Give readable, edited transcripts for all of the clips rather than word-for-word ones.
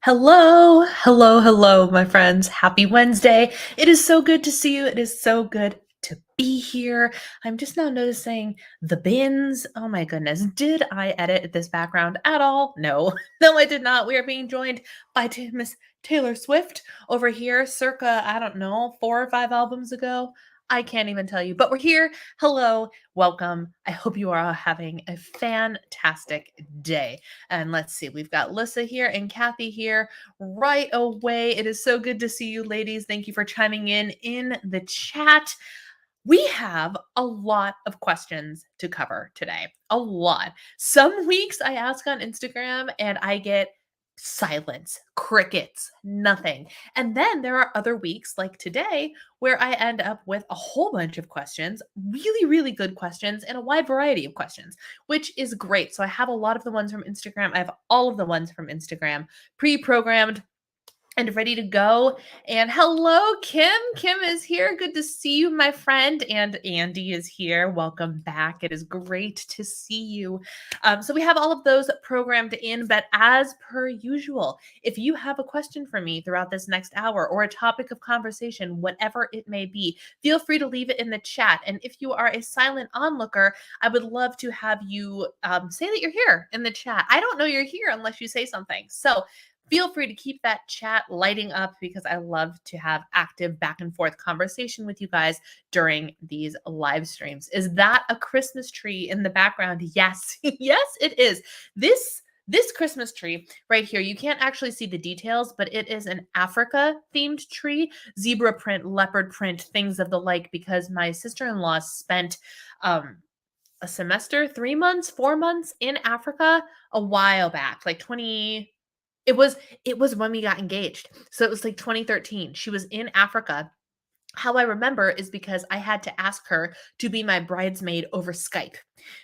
Hello, my friends. Happy Wednesday. It is so good to see you. It is so good to be here. I'm just now noticing the bins. Oh my goodness. Did I edit this background at all? No, no, I did not. We are being joined by Miss Taylor Swift over here, circa, I don't know, 4 or 5 albums ago. I can't even tell you, but we're here. Hello, welcome. I hope you are all having a fantastic day. And let's see, we've got Lissa here and Kathy here right away. It is so good to see you, ladies. Thank you for chiming in the chat. We have a lot of questions to cover today. A lot. Some weeks I ask on Instagram and I get silence, crickets, nothing. And then there are other weeks like today where I end up with a whole bunch of questions, really, really good questions, and a wide variety of questions, which is great. So I have a lot of the ones from Instagram. I have all of the ones from Instagram pre-programmed and ready to go. And hello, Kim. Kim is here. Good to see you, my friend. And Andy is here. Welcome back. It is great to see you. So we have all of those programmed in, but as per usual, if you have a question for me throughout this next hour or a topic of conversation, whatever it may be, feel free to leave it in the chat. And if you are a silent onlooker, I would love to have you say that you're here in the chat. I don't know you're here unless you say something. So feel free to keep that chat lighting up because I love to have active back and forth conversation with you guys during these live streams. Is that a Christmas tree in the background? Yes, yes, it is. This Christmas tree right here, you can't actually see the details, but it is an Africa themed tree, zebra print, leopard print, things of the like, because my sister-in-law spent a semester, 3 months, 4 months in Africa a while back, like it was when we got engaged. So it was like 2013. She was in Africa. How I remember is because I had to ask her to be my bridesmaid over Skype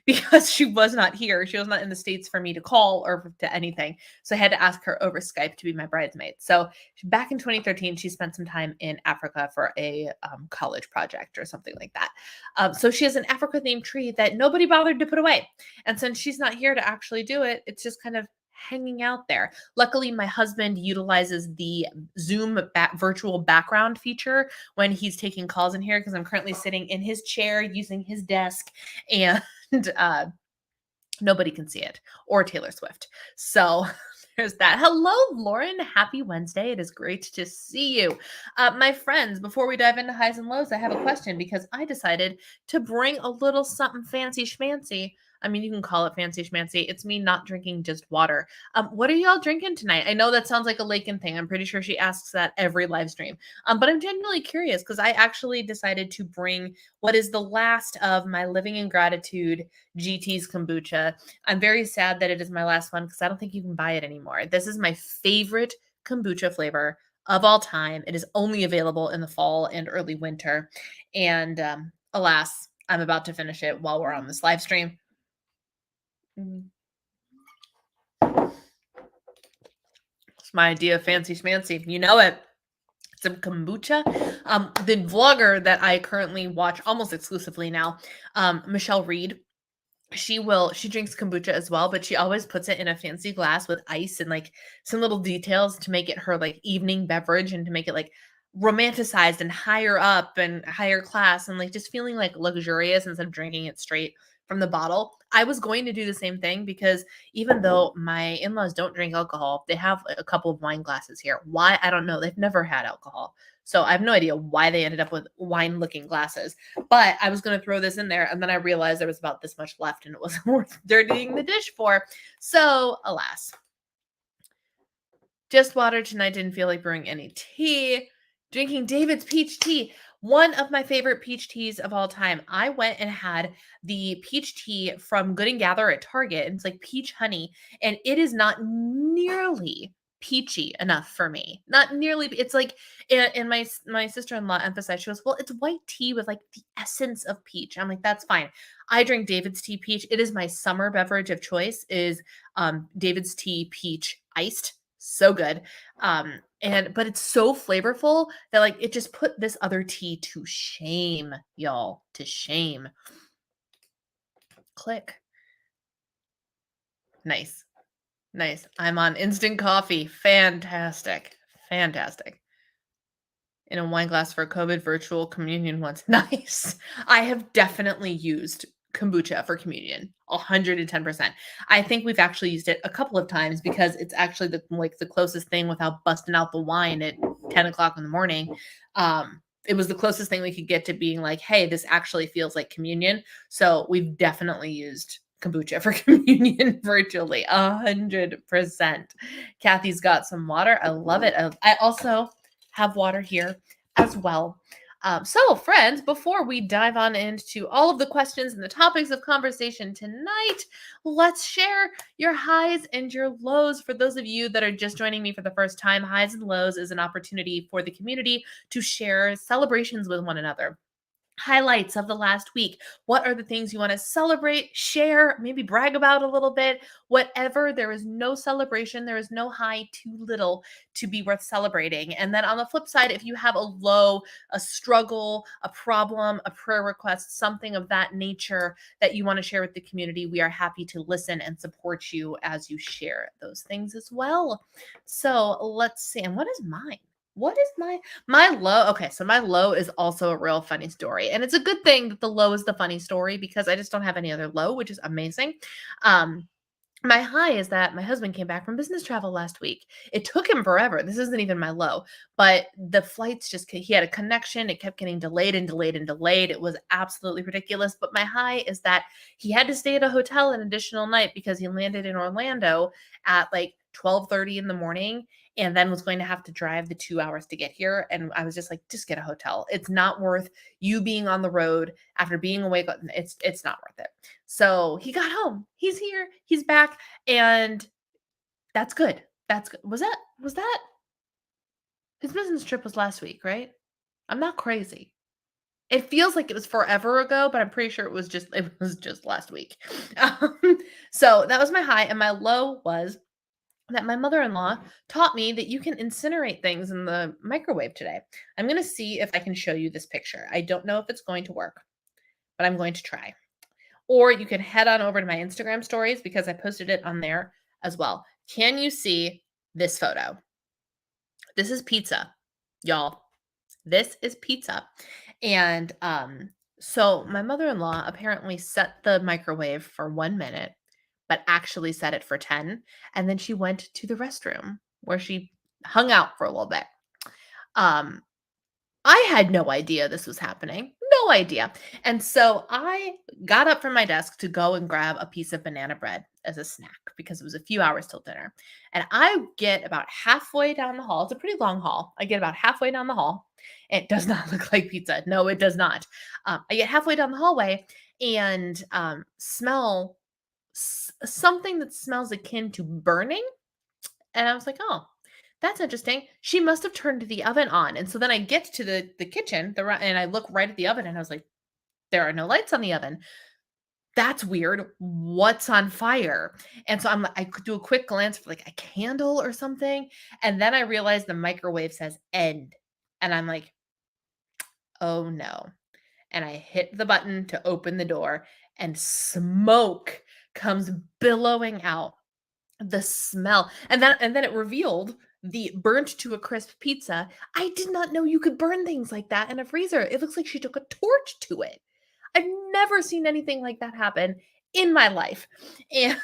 because she was not here. She was not in the States for me to call or to anything. So I had to ask her over Skype to be my bridesmaid. So back in 2013, she spent some time in Africa for a college project or something like that. So she has an Africa themed tree that nobody bothered to put away. And since she's not here to actually do it, it's just kind of hanging out there. Luckily, my husband utilizes the Zoom virtual background feature when he's taking calls in here because I'm currently sitting in his chair using his desk and nobody can see it or Taylor Swift. So there's that. Hello, Lauren. Happy Wednesday. It is great to see you. My friends, before we dive into highs and lows, I have a question because I decided to bring a little something fancy schmancy. I mean, you can call it fancy schmancy. It's me not drinking just water. What are y'all drinking tonight? I know that sounds like a Lakin thing. I'm pretty sure she asks that every live stream. But I'm genuinely curious because I actually decided to bring what is the last of my Living in Gratitude GT's kombucha. I'm very sad that it is my last one because I don't think you can buy it anymore. This is my favorite kombucha flavor of all time. It is only available in the fall and early winter. And alas, I'm about to finish it while we're on this live stream. It's my idea of fancy schmancy. You know it. Some kombucha. The vlogger that I currently watch almost exclusively now, Michelle Reed, she drinks kombucha as well, but she always puts it in a fancy glass with ice and like some little details to make it her like evening beverage and to make it like romanticized and higher up and higher class and like just feeling like luxurious instead of drinking it straight from the bottle. I was going to do the same thing because even though my in-laws don't drink alcohol, they have a couple of wine glasses here. Why? I don't know. They've never had alcohol. So I have no idea why they ended up with wine-looking glasses. But I was going to throw this in there, and then I realized there was about this much left and it wasn't worth dirtying the dish for. So, alas. Just water tonight, didn't feel like brewing any tea. Drinking David's peach tea, one of my favorite peach teas of all time. I went and had the peach tea from Good and Gather at Target. It's like peach honey, and it is not nearly peachy enough for me. Not nearly. It's like, and my sister-in-law emphasized, she goes, "Well, it's white tea with like the essence of peach." I'm like, "That's fine." I drink David's tea peach. It is my summer beverage of choice. Is David's tea peach iced. So good. But it's so flavorful that like it just put this other tea to shame, y'all. To shame. Click. Nice. Nice. I'm on instant coffee. Fantastic. Fantastic. In a wine glass for COVID virtual communion once. Nice. I have definitely used kombucha for communion. 110%. I think we've actually used it a couple of times because it's actually the closest thing without busting out the wine at 10 o'clock in the morning. It was the closest thing we could get to being like, hey, this actually feels like communion. So we've definitely used kombucha for communion virtually. 100%. Kathy's got some water. I love it. I also have water here as well. So, friends, before we dive on into all of the questions and the topics of conversation tonight, let's share your highs and your lows. For those of you that are just joining me for the first time, highs and lows is an opportunity for the community to share celebrations with one another. Highlights of the last week. What are the things you want to celebrate, share, maybe brag about a little bit? Whatever. There is no celebration. There is no high too little to be worth celebrating. And then on the flip side, if you have a low, a struggle, a problem, a prayer request, something of that nature that you want to share with the community, we are happy to listen and support you as you share those things as well. So let's see. And what is mine? What is my low? Okay, so my low is also a real funny story. And it's a good thing that the low is the funny story because I just don't have any other low, which is amazing. My high is that my husband came back from business travel last week. It took him forever. This isn't even my low, but the flights he had a connection. It kept getting delayed and delayed and delayed. It was absolutely ridiculous. But my high is that he had to stay at a hotel an additional night because he landed in Orlando at like 12:30 in the morning and then was going to have to drive the 2 hours to get here. And I was just like, just get a hotel. It's not worth you being on the road after being awake. It's not worth it. So he got home. He's here. He's back. And that's good. That's good. Was that his business trip was last week, right? I'm not crazy. It feels like it was forever ago, but I'm pretty sure it was just last week. So that was my high. And my low was that my mother-in-law taught me that you can incinerate things in the microwave today. I'm going to see if I can show you this picture. I don't know if it's going to work, but I'm going to try. Or you can head on over to my Instagram stories because I posted it on there as well. Can you see this photo? This is pizza, y'all. This is pizza. And so my mother-in-law apparently set the microwave for 1 minute, but actually set it for 10. And then she went to the restroom where she hung out for a little bit. I had no idea this was happening. No idea. And so I got up from my desk to go and grab a piece of banana bread as a snack because it was a few hours till dinner. And I get about halfway down the hall. It's a pretty long hall. I get about halfway down the hall. It does not look like pizza. No, it does not. I get halfway down the hallway and smell something that smells akin to burning. And I was like, oh, that's interesting. She must have turned the oven on. And so then I get to the kitchen and I look right at the oven and I was like, there are no lights on the oven. That's weird. What's on fire? And so I could do a quick glance for like a candle or something. And then I realized the microwave says end. And I'm like, oh no. And I hit the button to open the door and smoke comes billowing out. The smell. And then it revealed the burnt to a crisp pizza. I did not know you could burn things like that in a freezer. It looks like she took a torch to it. I've never seen anything like that happen in my life. And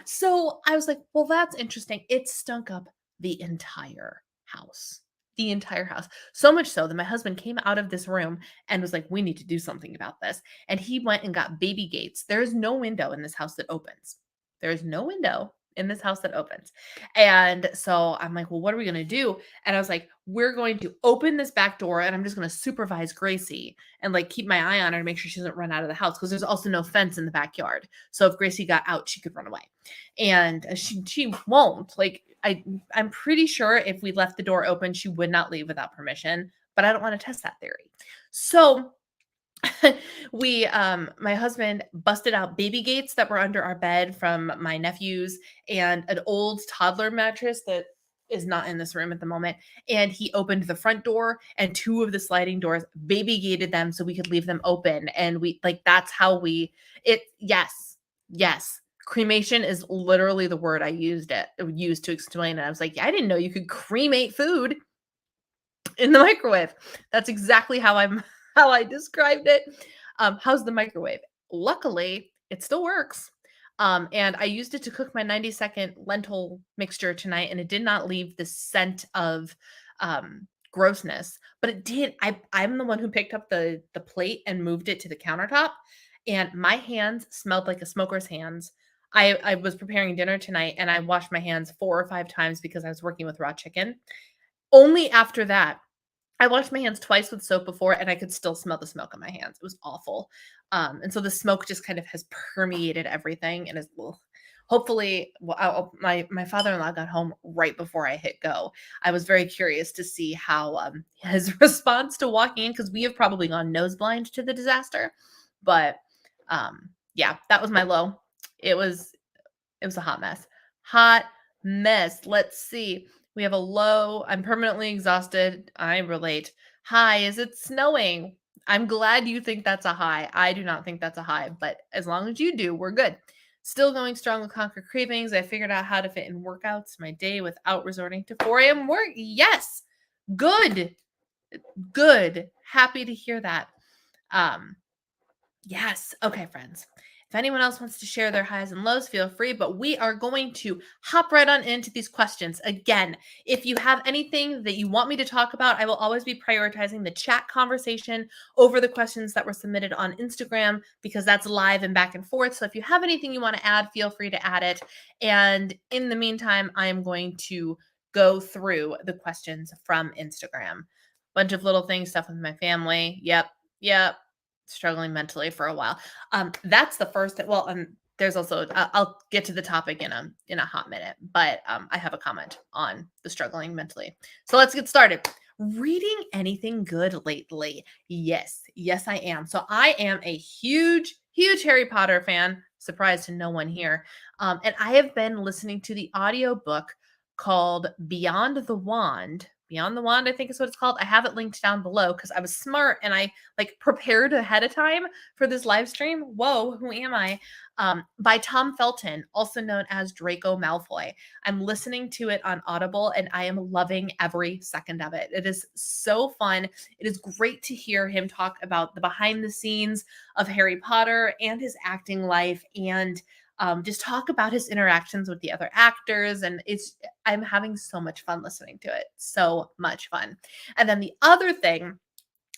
so I was like, well, that's interesting. It stunk up the entire house. The entire house. So much so that my husband came out of this room and was like, we need to do something about this. And he went and got baby gates. There is no window in this house that opens. There is no window in this house that opens. And so I'm like, well, what are we going to do? And I was like, we're going to open this back door and I'm just going to supervise Gracie and like keep my eye on her to make sure she doesn't run out of the house because there's also no fence in the backyard. So if Gracie got out, she could run away. And she won't. Like I'm pretty sure if we left the door open, she would not leave without permission, but I don't want to test that theory. So my husband busted out baby gates that were under our bed from my nephews and an old toddler mattress that is not in this room at the moment. And he opened the front door and two of the sliding doors, baby gated them so we could leave them open. And we like, that's how yes, yes. Cremation is literally the word I used to explain it. I was like, yeah, I didn't know you could cremate food in the microwave. That's exactly how I described it. How's the microwave? Luckily, it still works. And I used it to cook my 90-second lentil mixture tonight, and it did not leave the scent of grossness, but it did. I'm the one who picked up the plate and moved it to the countertop, and my hands smelled like a smoker's hands. I was preparing dinner tonight, and I washed my hands 4 or 5 times because I was working with raw chicken. Only after that I washed my hands twice with soap before, and I could still smell the smoke on my hands. It was awful. And so the smoke just kind of has permeated everything and is ugh. Hopefully, well, my father-in-law got home right before I hit go. I was very curious to see how his response to walking in, because we have probably gone nose blind to the disaster. But yeah, that was my low. It was a hot mess. Hot mess. Let's see. We have a low. I'm permanently exhausted. I relate. High. Is it snowing? I'm glad you think that's a high. I do not think that's a high, but as long as you do, we're good. Still going strong with Conquer Cravings. I figured out how to fit in workouts my day without resorting to 4 a.m. work. Yes. Good. Good. Happy to hear that. Yes. Okay, friends. If anyone else wants to share their highs and lows, feel free, but we are going to hop right on into these questions. Again, if you have anything that you want me to talk about, I will always be prioritizing the chat conversation over the questions that were submitted on Instagram because that's live and back and forth. So if you have anything you want to add, feel free to add it. And in the meantime, I am going to go through the questions from Instagram. Bunch of little things, stuff with my family. Yep. Struggling mentally for a while. That's the first. Well, there's also I'll get to the topic in a hot minute, but I have a comment on the struggling mentally. So let's get started. Reading anything good lately? Yes, I am. So I am a huge Harry Potter fan. Surprise to no one here. And I have been listening to the audiobook called Beyond the Wand. Beyond the Wand, I think is what it's called. I have it linked down below because I was smart and I like prepared ahead of time for this live stream. Whoa, who am I? By Tom Felton, also known as Draco Malfoy. I'm listening to it on Audible and I am loving every second of it. It is so fun. It is great to hear him talk about the behind the scenes of Harry Potter and his acting life and just talk about his interactions with the other actors. And I'm having so much fun listening to it. So much fun. And then the other thing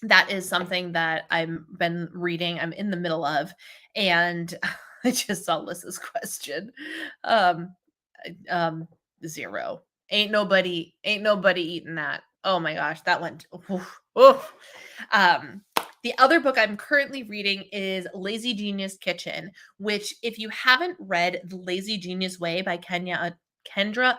that is something that I've been reading, I'm in the middle of, and I just saw Liz's question. Um, 0. Ain't nobody eating that. Oh my gosh, that went. Oof, oof. The other book I'm currently reading is Lazy Genius Kitchen, which if you haven't read The Lazy Genius Way by Kendra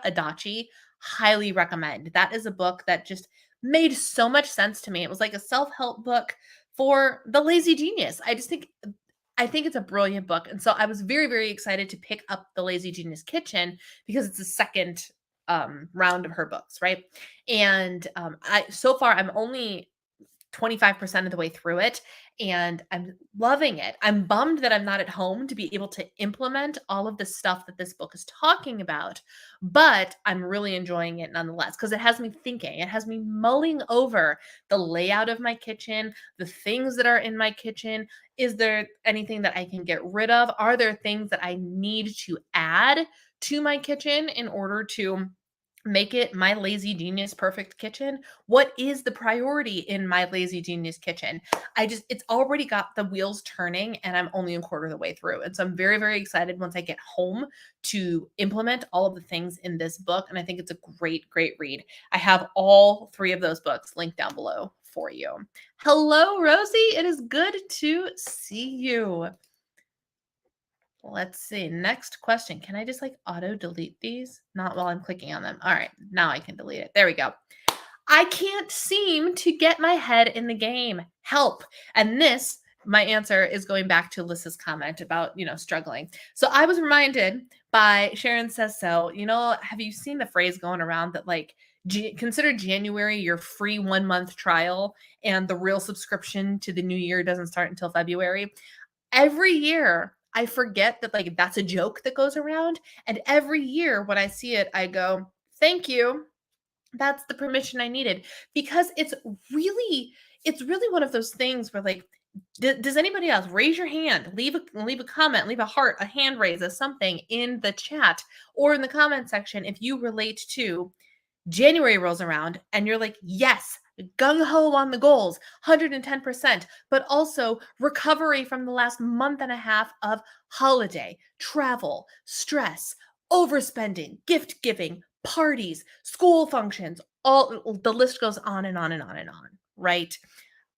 Adachi, highly recommend. That is a book that just made so much sense to me. It was like a self-help book for the lazy genius. I think it's a brilliant book. And so I was very, very excited to pick up The Lazy Genius Kitchen because it's the second round of her books, right? And so far I'm only 25% of the way through it, and I'm loving it. I'm bummed that I'm not at home to be able to implement all of the stuff that this book is talking about, but I'm really enjoying it nonetheless because it has me thinking. It has me mulling over the layout of my kitchen, the things that are in my kitchen. Is there anything that I can get rid of? Are there things that I need to add to my kitchen in order to make it my lazy genius perfect kitchen? What is the priority in my lazy genius kitchen? It's already got the wheels turning and I'm only a quarter of the way through. And so I'm very, very excited once I get home to implement all of the things in this book. And I think it's a great, great read. I have all three of those books linked down below for you. Hello, Rosie. It is good to see you. Let's see. Next question. Can I just like auto delete these? Not while I'm clicking on them. All right. Now I can delete it. There we go. I can't seem to get my head in the game. Help. And this, my answer is going back to Alyssa's comment about, struggling. So I was reminded by Sharon Says So, have you seen the phrase going around that like, consider January your free 1 month trial and the real subscription to the new year doesn't start until February? Every year I forget that like that's a joke that goes around. And every year when I see it, I go, thank you. That's the permission I needed because it's really one of those things where like does anybody else raise your hand, leave a comment, leave a heart, a hand raise, a something in the chat or in the comment section if you relate to January rolls around and you're like, yes, gung ho on the goals, 110%, but also recovery from the last month and a half of holiday, travel, stress, overspending, gift giving, parties, school functions, all the list goes on and on and on and on, right?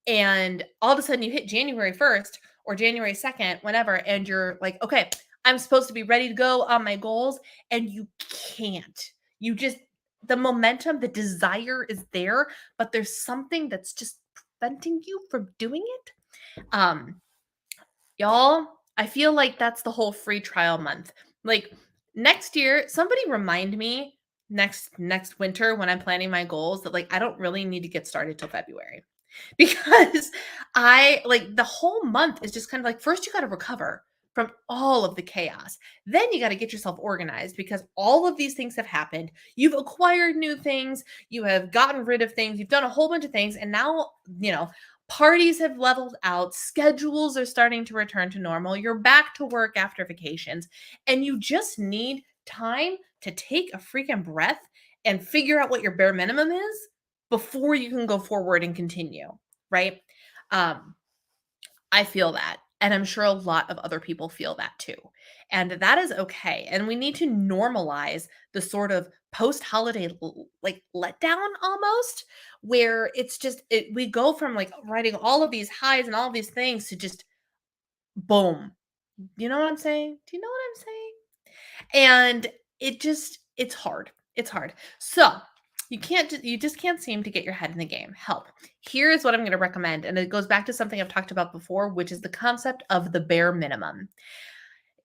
And all of a sudden you hit January 1st or January 2nd, whenever, and you're like, okay, I'm supposed to be ready to go on my goals. And you can't. You just, the momentum, the desire is there, but there's something that's just preventing you from doing it. Y'all, I feel like that's the whole free trial month. Like next year, somebody remind me next winter when I'm planning my goals that like I don't really need to get started till February. Because I like the whole month is just kind of like first you got to recover from all of the chaos. Then you got to get yourself organized because all of these things have happened. You've acquired new things, you have gotten rid of things, you've done a whole bunch of things and now, parties have leveled out, schedules are starting to return to normal. You're back to work after vacations and you just need time to take a freaking breath and figure out what your bare minimum is before you can go forward and continue, right? I feel that. And I'm sure a lot of other people feel that too. And that is okay. And we need to normalize the sort of post holiday like letdown almost, where it's just, we go from like writing all of these highs and all of these things to just boom. You know what I'm saying? Do you know what I'm saying? And it's hard. It's hard. So you just can't seem to get your head in the game. Help. Here is what I'm going to recommend. And it goes back to something I've talked about before, which is the concept of the bare minimum.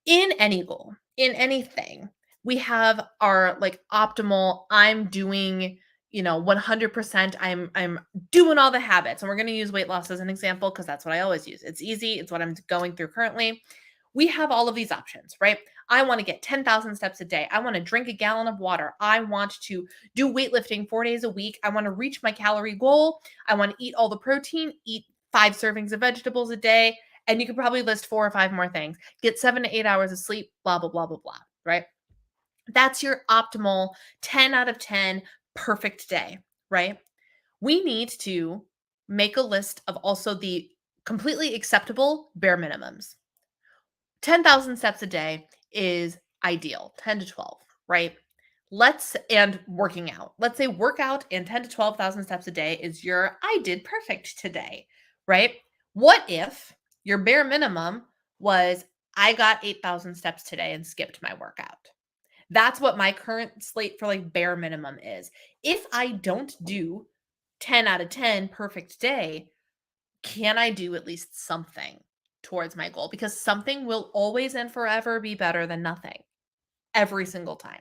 In any goal, in anything, we have our like optimal, I'm doing, 100%, I'm doing all the habits. And we're going to use weight loss as an example because that's what I always use. It's easy. It's what I'm going through currently. We have all of these options, right? I want to get 10,000 steps a day. I want to drink a gallon of water. I want to do weightlifting 4 days a week. I want to reach my calorie goal. I want to eat all the protein, eat 5 servings of vegetables a day. And you could probably list 4 or 5 more things. Get 7 to 8 hours of sleep, blah, blah, blah, blah, blah, right? That's your optimal 10 out of 10 perfect day, right? We need to make a list of also the completely acceptable bare minimums. 10,000 steps a day is ideal, 10 to 12, right? And working out. Let's say workout and 10 to 12,000 steps a day is your I did perfect today, right? What if your bare minimum was I got 8,000 steps today and skipped my workout? That's what my current slate for like bare minimum is. If I don't do 10 out of 10 perfect day, can I do at least something towards my goal? Because something will always and forever be better than nothing every single time.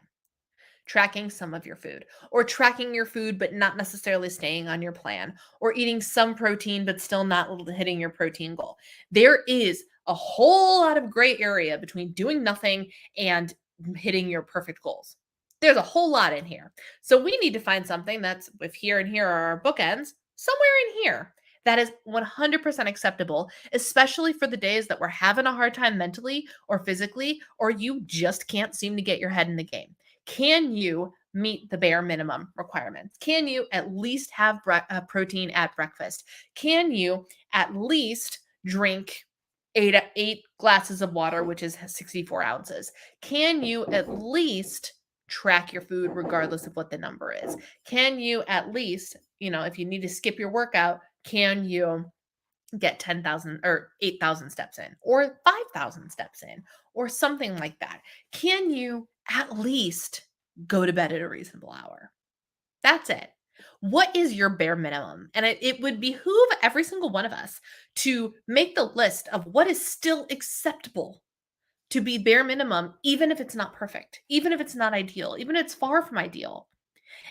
tracking some of your food, or tracking your food but not necessarily staying on your plan, or eating some protein but still not hitting your protein goal. There is a whole lot of gray area between doing nothing and hitting your perfect goals. There's a whole lot in here. So we need to find something that's, if here and here are our bookends, somewhere in here that is 100% acceptable, especially for the days that we're having a hard time mentally or physically, or you just can't seem to get your head in the game. Can you meet the bare minimum requirements? Can you at least have protein at breakfast? Can you at least drink eight glasses of water, which is 64 ounces? Can you at least track your food regardless of what the number is? Can you at least, if you need to skip your workout, can you get 10,000 or 8,000 steps in, or 5,000 steps in, or something like that? Can you at least go to bed at a reasonable hour? That's it. What is your bare minimum? And it would behoove every single one of us to make the list of what is still acceptable to be bare minimum, even if it's not perfect, even if it's not ideal, even if it's far from ideal.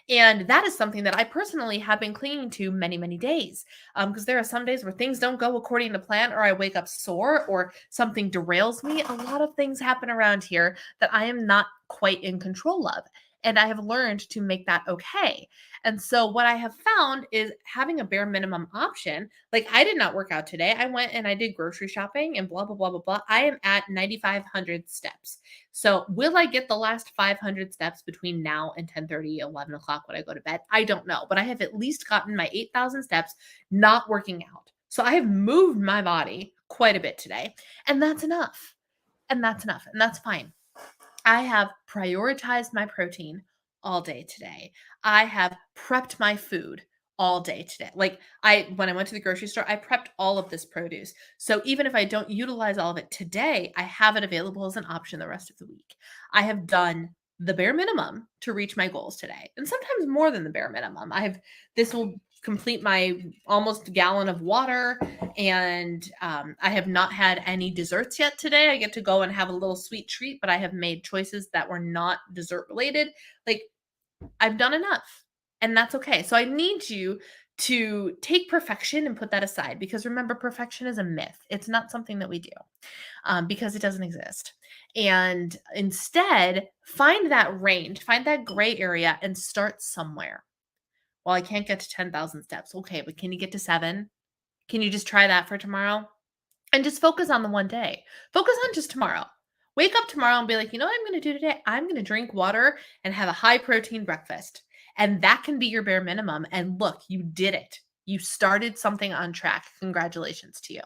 And that is something that I personally have been clinging to many, many days. Because there are some days where things don't go according to plan, or I wake up sore, or something derails me. A lot of things happen around here that I am not quite in control of. And I have learned to make that okay. And so what I have found is having a bare minimum option. Like, I did not work out today. I went and I did grocery shopping and blah, blah, blah, blah, blah. I am at 9,500 steps. So will I get the last 500 steps between now and 10:30, 11 o'clock when I go to bed? I don't know, but I have at least gotten my 8,000 steps not working out. So I have moved my body quite a bit today, and that's enough. And that's enough. And that's fine. I have prioritized my protein all day today. I have prepped my food all day today. Like, when I went to the grocery store, I prepped all of this produce. So even if I don't utilize all of it today, I have it available as an option the rest of the week. I have done the bare minimum to reach my goals today, and sometimes more than the bare minimum. This will complete my almost gallon of water, and I have not had any desserts yet today. I get to go and have a little sweet treat, but I have made choices that were not dessert related. Like, I've done enough, and that's okay. So I need you to take perfection and put that aside, because remember, perfection is a myth. It's not something that we do, because it doesn't exist. And instead, find that range, find that gray area, and start somewhere. Well, I can't get to 10,000 steps. Okay, but can you get to 7? Can you just try that for tomorrow? And just focus on the one day. Focus on just tomorrow. Wake up tomorrow and be like, you know what I'm going to do today? I'm going to drink water and have a high protein breakfast. And that can be your bare minimum. And look, you did it. You started something on track. Congratulations to you.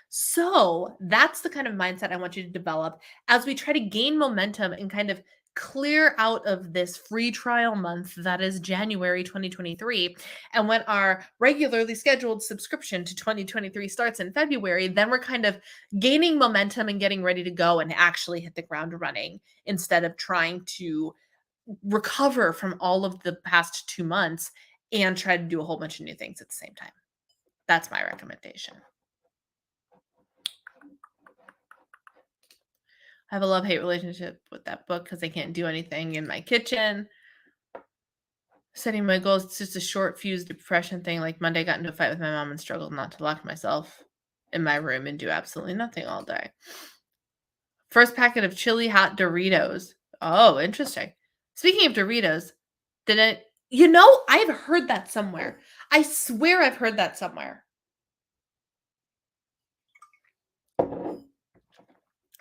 So that's the kind of mindset I want you to develop as we try to gain momentum and kind of clear out of this free trial month that is January 2023. And when our regularly scheduled subscription to 2023 starts in February, then we're kind of gaining momentum and getting ready to go and actually hit the ground running, instead of trying to recover from all of the past 2 months and try to do a whole bunch of new things at the same time. That's my recommendation. I have a love-hate relationship with that book because I can't do anything in my kitchen. Setting my goals, it's just a short fuse depression thing. Like Monday, I got into a fight with my mom and struggled not to lock myself in my room and do absolutely nothing all day. First packet of chili hot Doritos. Oh, interesting. Speaking of Doritos, I've heard that somewhere. I swear I've heard that somewhere.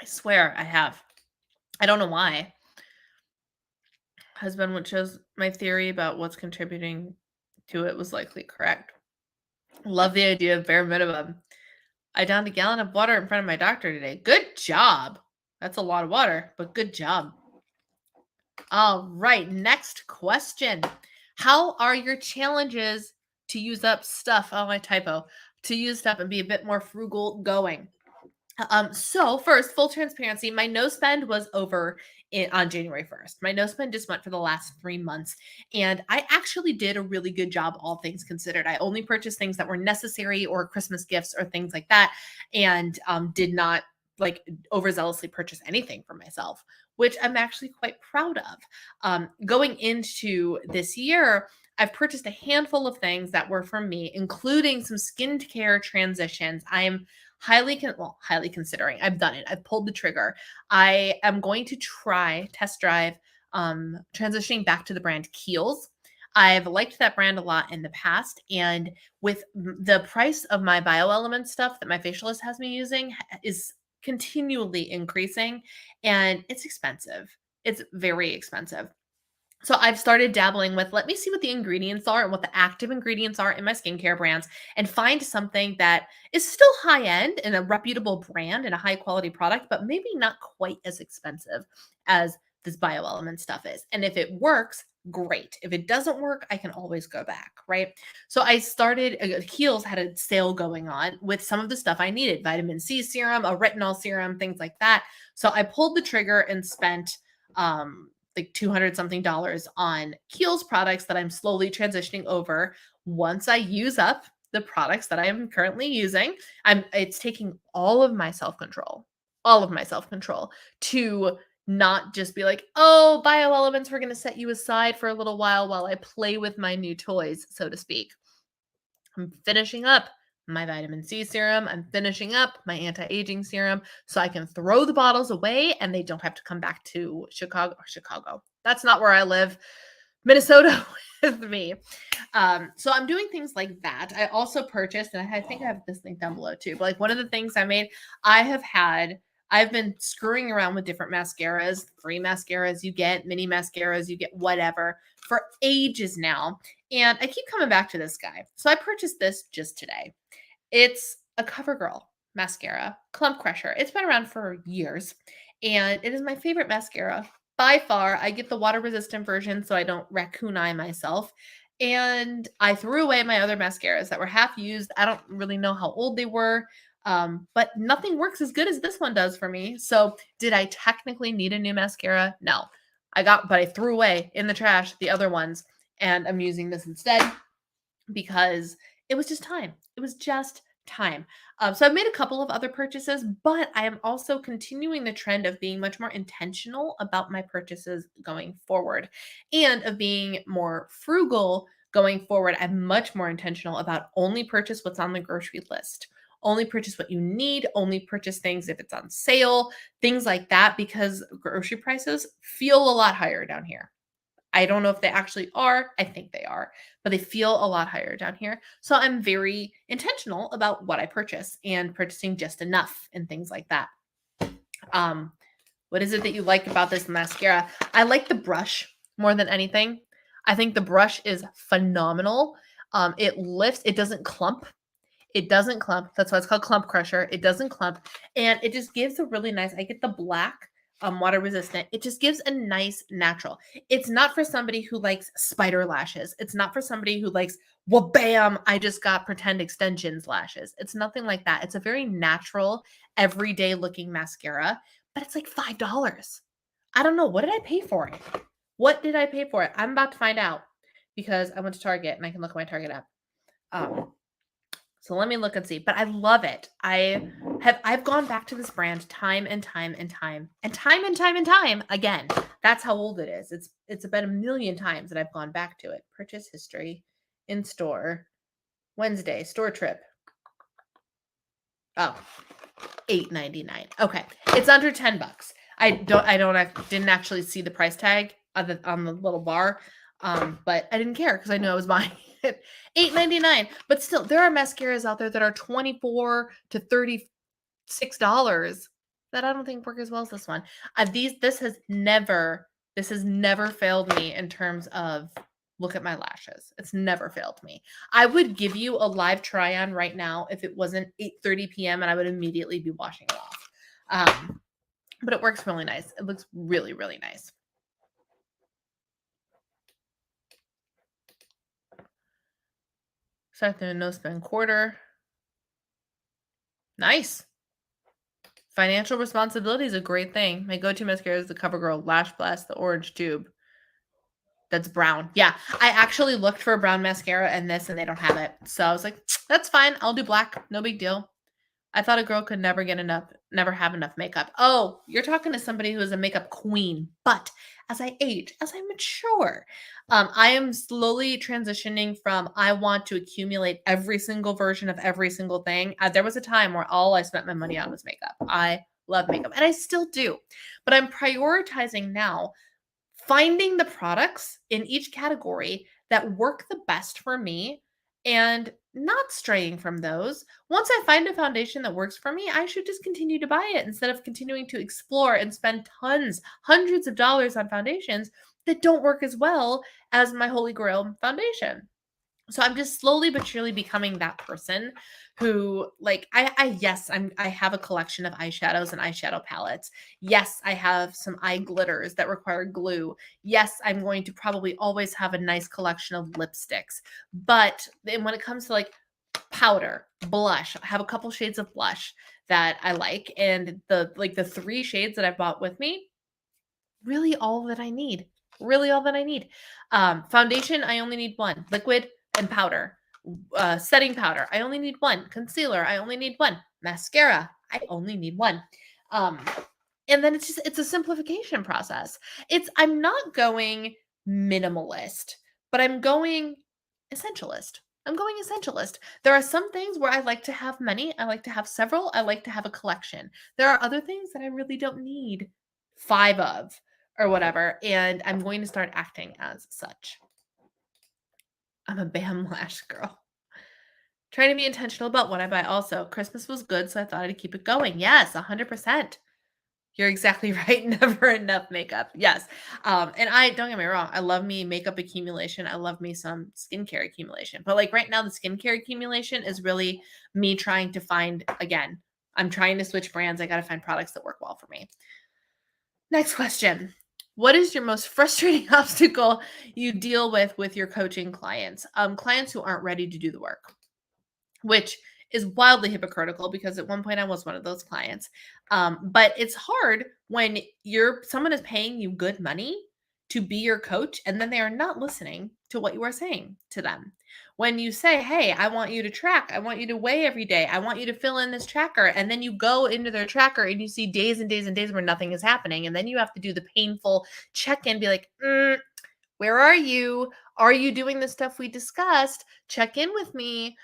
I swear I have. I don't know why. Husband, what shows my theory about what's contributing to it was likely correct. Love the idea of bare minimum. I downed a gallon of water in front of my doctor today. Good job. That's a lot of water, but good job. All right, next question. How are your challenges to use up stuff? Oh, my typo. To use stuff and be a bit more frugal going? So first, full transparency, my no spend was over on January 1st. My no spend just went for the last 3 months, and I actually did a really good job, all things considered. I only purchased things that were necessary or Christmas gifts or things like that, and did not like overzealously purchase anything for myself, which I'm actually quite proud of. Going into this year, I've purchased a handful of things that were from me, including some skincare transitions. I am highly considering. I've done it. I've pulled the trigger. I am going to test drive transitioning back to the brand Kiehl's. I've liked that brand a lot in the past, and with the price of my bioelement stuff that my facialist has me using is continually increasing, and it's expensive. It's very expensive. So I've started dabbling with, let me see what the ingredients are and what the active ingredients are in my skincare brands and find something that is still high end and a reputable brand and a high quality product, but maybe not quite as expensive as this bioelement stuff is. And if it works, great. If it doesn't work, I can always go back, right? So I started, Kiehl's had a sale going on with some of the stuff I needed, vitamin C serum, a retinol serum, things like that. So I pulled the trigger and spent like 200 something dollars on Kiehl's products that I'm slowly transitioning over. Once I use up the products that I am currently using, it's taking all of my self-control to not just be like, oh, bioelements, we're going to set you aside for a little while I play with my new toys, so to speak. I'm finishing up my vitamin C serum. I'm finishing up my anti-aging serum so I can throw the bottles away and they don't have to come back to Chicago. That's not where I live. Minnesota with me. So I'm doing things like that. I also purchased, and I think I have this link down below too, but like one of the things I made, I've been screwing around with different mascaras, free mascaras you get, mini mascaras you get, whatever, for ages now. And I keep coming back to this guy. So I purchased this just today. It's a CoverGirl mascara, Clump Crusher. It's been around for years, and it is my favorite mascara by far. I get the water resistant version so I don't raccoon eye myself. And I threw away my other mascaras that were half used. I don't really know how old they were, but nothing works as good as this one does for me. So did I technically need a new mascara? No. But I threw away in the trash the other ones, and I'm using this instead because it was just time. It was just time. So I've made a couple of other purchases, but I am also continuing the trend of being much more intentional about my purchases going forward and of being more frugal going forward. I'm much more intentional about only purchase what's on the grocery list. Only purchase what you need, only purchase things if it's on sale, things like that, because grocery prices feel a lot higher down here. I don't know if they actually are. I think they are, but they feel a lot higher down here. So I'm very intentional about what I purchase and purchasing just enough and things like that. What is it that you like about this mascara? I like the brush more than anything. I think the brush is phenomenal. It lifts, it doesn't clump. It doesn't clump. That's why it's called Clump Crusher. It doesn't clump. And it just gives a really nice, I get the black water resistant. It just gives a nice natural. It's not for somebody who likes spider lashes. It's not for somebody who likes, well, bam, I just got pretend extensions lashes. It's nothing like that. It's a very natural, everyday looking mascara, but it's like $5. I don't know. What did I pay for it? What did I pay for it? I'm about to find out because I went to Target and I can look at my Target app. So let me look and see, but I love it. I've gone back to this brand time and time and time and time and time and time again. That's how old it is. It's about 1,000,000 times that I've gone back to it. Purchase history, in store, Wednesday, store trip. Oh, $8.99. Okay. It's under $10. I didn't actually see the price tag on the little bar. But I didn't care because I knew I was buying it. $8.99. But still, there are mascaras out there that are $24 to $36 that I don't think work as well as this one. This has never failed me in terms of look at my lashes. It's never failed me. I would give you a live try on right now if it wasn't 8:30 p.m. and I would immediately be washing it off. But it works really nice. It looks really, really nice. Start the no spend quarter. Nice. Financial responsibility is a great thing. My go-to mascara is the CoverGirl Lash Blast, the orange tube. That's brown. Yeah, I actually looked for a brown mascara and they don't have it. So I was like, that's fine. I'll do black. No big deal. I thought a girl could never have enough makeup. Oh, you're talking to somebody who is a makeup queen. But as I age, as I mature, I am slowly transitioning from I want to accumulate every single version of every single thing. There was a time where all I spent my money on was makeup. I love makeup and I still do. But I'm prioritizing now finding the products in each category that work the best for me and not straying from those. Once I find a foundation that works for me, I should just continue to buy it instead of continuing to explore and spend tons, hundreds of dollars on foundations that don't work as well as my Holy Grail foundation. So I'm just slowly but surely becoming that person who like I have a collection of eyeshadows and eyeshadow palettes. Yes, I have some eye glitters that require glue. Yes, I'm going to probably always have a nice collection of lipsticks. But then when it comes to like powder, blush, I have a couple shades of blush that I like, and the three shades that I bought with me, really all that I need. Really all that I need. Foundation, I only need one. Liquid and powder. Setting powder, I only need one. Concealer, I only need one. Mascara, I only need one. Um, and then it's a simplification process. I'm not going minimalist, but I'm going essentialist. I'm going essentialist. There are some things where I like to have many, I like to have several, I like to have a collection. There are other things that I really don't need five of or whatever, and I'm going to start acting as such. I'm a Bam Lash girl. Trying to be intentional about what I buy also. Christmas was good, so I thought I'd keep it going. Yes, 100%. You're exactly right. Never enough makeup. Yes. And I don't get me wrong, I love me makeup accumulation. I love me some skincare accumulation. But like right now, the skincare accumulation is really me trying to find again. I'm trying to switch brands. I got to find products that work well for me. Next question. What is your most frustrating obstacle you deal with your coaching clients? Clients who aren't ready to do the work, which is wildly hypocritical because at one point I was one of those clients. But it's hard when someone is paying you good money to be your coach and then they are not listening to what you are saying to them. When you say, "Hey, I want you to track. I want you to weigh every day. I want you to fill in this tracker." And then you go into their tracker and you see days and days and days where nothing is happening. And then you have to do the painful check-in, be like, where are you? Are you doing the stuff we discussed? Check in with me.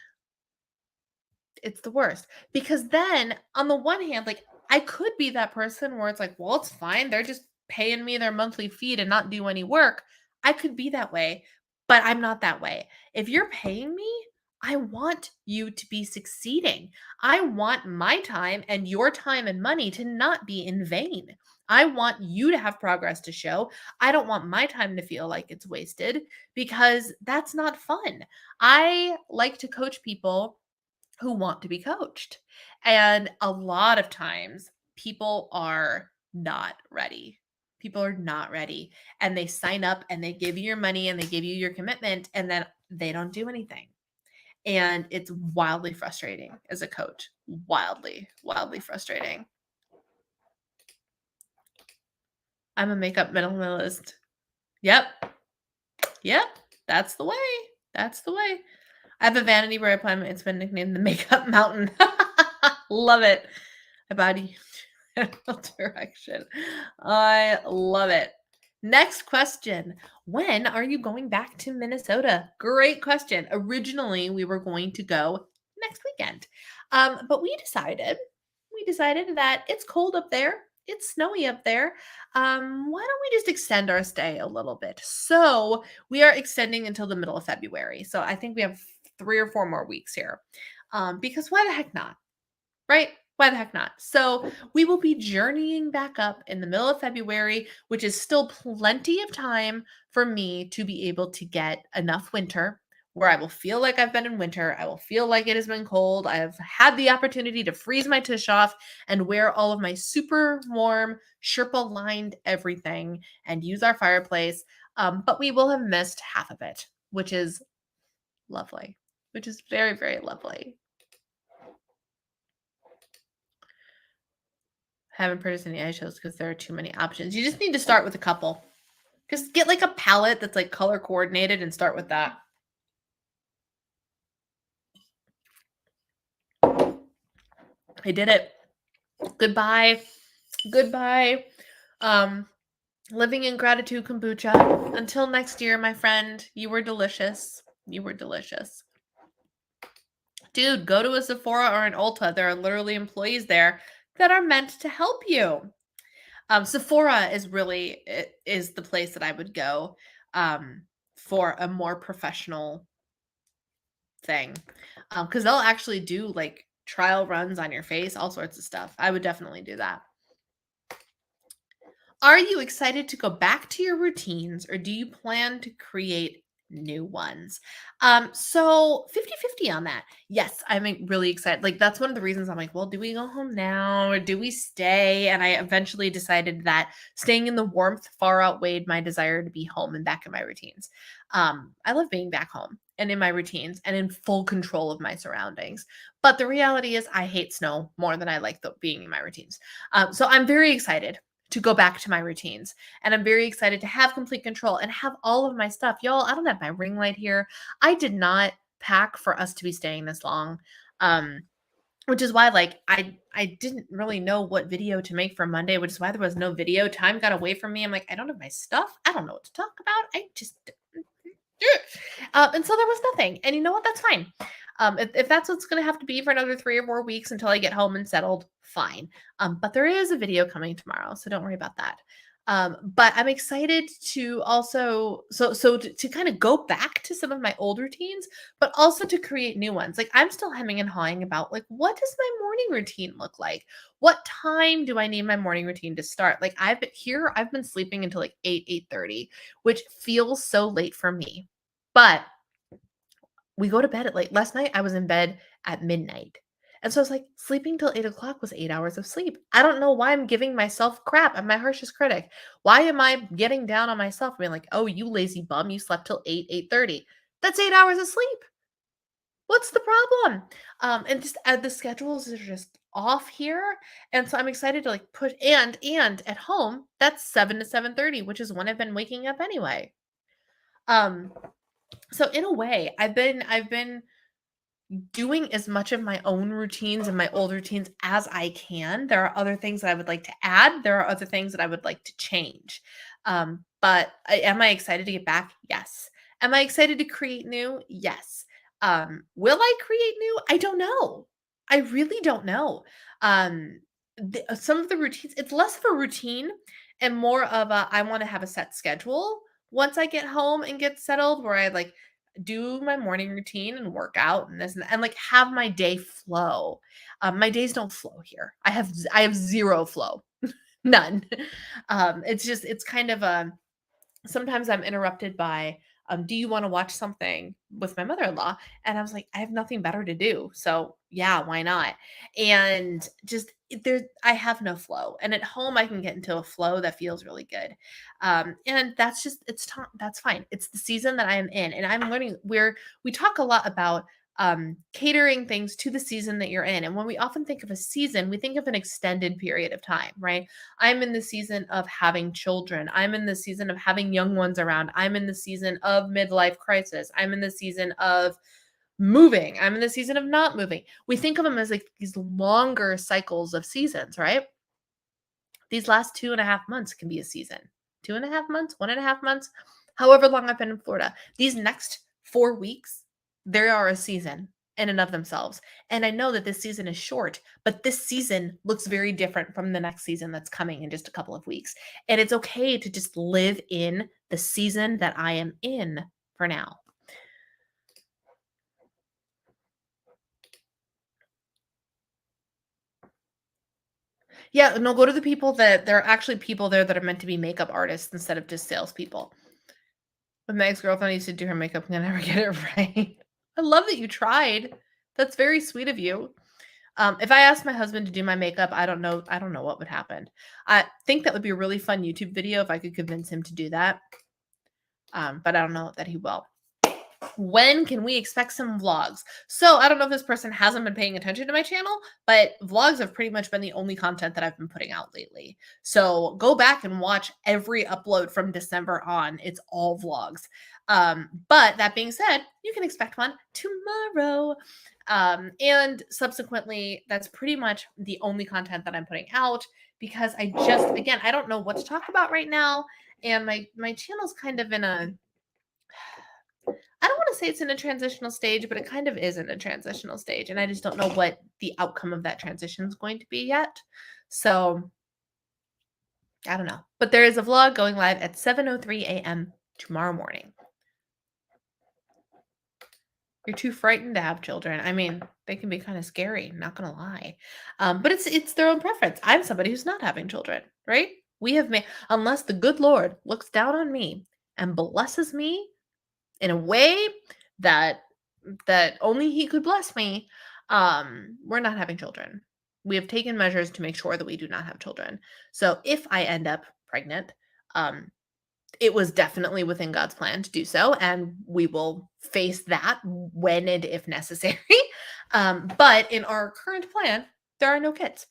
It's the worst because then on the one hand, like I could be that person where it's like, well, it's fine. They're just paying me their monthly fee to not do any work. I could be that way, but I'm not that way. If you're paying me, I want you to be succeeding. I want my time and your time and money to not be in vain. I want you to have progress to show. I don't want my time to feel like it's wasted because that's not fun. I like to coach people who want to be coached. And a lot of times people are not ready. People are not ready and they sign up and they give you your money and they give you your commitment and then they don't do anything. And it's wildly frustrating as a coach. Wildly, wildly frustrating. I'm a makeup minimalist. Yep. Yep. That's the way. That's the way. I have a vanity where I plan it's been nicknamed the Makeup Mountain. Love it. My body direction. I love it. Next question. When are you going back to Minnesota? Great question. Originally, we were going to go next weekend. But we decided that it's cold up there. It's snowy up there. Why don't we just extend our stay a little bit? So we are extending until the middle of February. So I think we have 3 or 4 more weeks here. Because why the heck not? Right? Why the heck not? So we will be journeying back up in the middle of February, which is still plenty of time for me to be able to get enough winter where I will feel like I've been in winter. I will feel like it has been cold. I have had the opportunity to freeze my tush off and wear all of my super warm, Sherpa lined everything and use our fireplace. But we will have missed half of it, which is lovely, which is very, very lovely. Haven't purchased any eyeshadows because there are too many options. You just need to start with a couple. Just get like a palette that's like color coordinated and start with that. I did it. Goodbye. Goodbye. Living in gratitude kombucha. Until next year, my friend, you were delicious. You were delicious. Dude, go to a Sephora or an Ulta. There are literally employees there that are meant to help you. Sephora is really is the place that I would go for a more professional thing. Because they'll actually do like trial runs on your face, all sorts of stuff. I would definitely do that. Are you excited to go back to your routines or do you plan to create new ones? So 50-50 on that. Yes, I'm really excited. Like that's one of the reasons I'm like, well, do we go home now or do we stay? And I eventually decided that staying in the warmth far outweighed my desire to be home and back in my routines. I love being back home and in my routines and in full control of my surroundings. But the reality is I hate snow more than I like being in my routines. So I'm very excited to go back to my routines. And I'm very excited to have complete control and have all of my stuff. Y'all, I don't have my ring light here. I did not pack for us to be staying this long. Which is why like I didn't really know what video to make for Monday, which is why there was no video. Time got away from me. I'm like, I don't have my stuff. I don't know what to talk about. I just and so there was nothing. And you know what? That's fine. If that's what's going to have to be for another 3 or 4 weeks until I get home and settled, fine. But there is a video coming tomorrow, so don't worry about that. But I'm excited to also to kind of go back to some of my old routines, but also to create new ones. Like I'm still hemming and hawing about like what does my morning routine look like? What time do I need my morning routine to start? Like I've been sleeping until like 8:30, which feels so late for me. But we go to bed at late. Last night I was in bed at midnight. And so I was like, sleeping till 8 o'clock was 8 hours of sleep. I don't know why I'm giving myself crap. I'm my harshest critic. Why am I getting down on myself? Being like, oh, you lazy bum, you slept till 8:30. That's 8 hours of sleep. What's the problem? And just the schedules are just off here. And so I'm excited to like put and at home, that's 7 to 7:30, which is when I've been waking up anyway. Um, so in a way, I've been doing as much of my own routines and my old routines as I can. There are other things that I would like to add. There are other things that I would like to change. But am I excited to get back? Yes. Am I excited to create new? Yes. Will I create new? I don't know. I really don't know. Some of the routines, it's less of a routine and more of a I want to have a set schedule once I get home and get settled where I like do my morning routine and work out and this and like have my day flow. My days don't flow here. I have zero flow, none. It's kind of a sometimes I'm interrupted by, do you want to watch something with my mother-in-law? And I was like, I have nothing better to do. So yeah, why not? And just there, I have no flow. And at home, I can get into a flow that feels really good. And that's just, that's fine. It's the season that I am in. And I'm learning where we talk a lot about catering things to the season that you're in. And when we often think of a season, we think of an extended period of time, right? I'm in the season of having children. I'm in the season of having young ones around. I'm in the season of midlife crisis. I'm in the season of moving. I'm in the season of not moving. We think of them as like these longer cycles of seasons, right? These last 2.5 months can be a season. 2.5 months, 1.5 months, however long I've been in Florida. These next 4 weeks, they are a season in and of themselves. And I know that this season is short, but this season looks very different from the next season that's coming in just a couple of weeks. And it's okay to just live in the season that I am in for now. Yeah, no, go to the people that there are actually people there that are meant to be makeup artists instead of just salespeople. When my ex-girlfriend used to do her makeup, and I never get it right. I love that you tried. That's very sweet of you. If I asked my husband to do my makeup, I don't know what would happen. I think that would be a really fun YouTube video if I could convince him to do that. But I don't know that he will. When can we expect some vlogs? So I don't know if this person hasn't been paying attention to my channel, but vlogs have pretty much been the only content that I've been putting out lately. So go back and watch every upload from December on. It's all vlogs. But that being said, you can expect one tomorrow. And subsequently, that's pretty much the only content that I'm putting out because I just, again, I don't know what to talk about right now. And my channel's kind of in a, I don't want to say it's in a transitional stage, but it kind of is in a transitional stage. And I just don't know what the outcome of that transition is going to be yet. So I don't know. But there is a vlog going live at 7:03 a.m. tomorrow morning. You're too frightened to have children. I mean, they can be kind of scary, not gonna lie. But it's their own preference. I'm somebody who's not having children, right? We have made, unless the good Lord looks down on me and blesses me in a way that only he could bless me, we're not having children. We have taken measures to make sure that we do not have children. So if I end up pregnant, um, it was definitely within God's plan to do so, and we will face that when and if necessary. But in our current plan, there are no kids.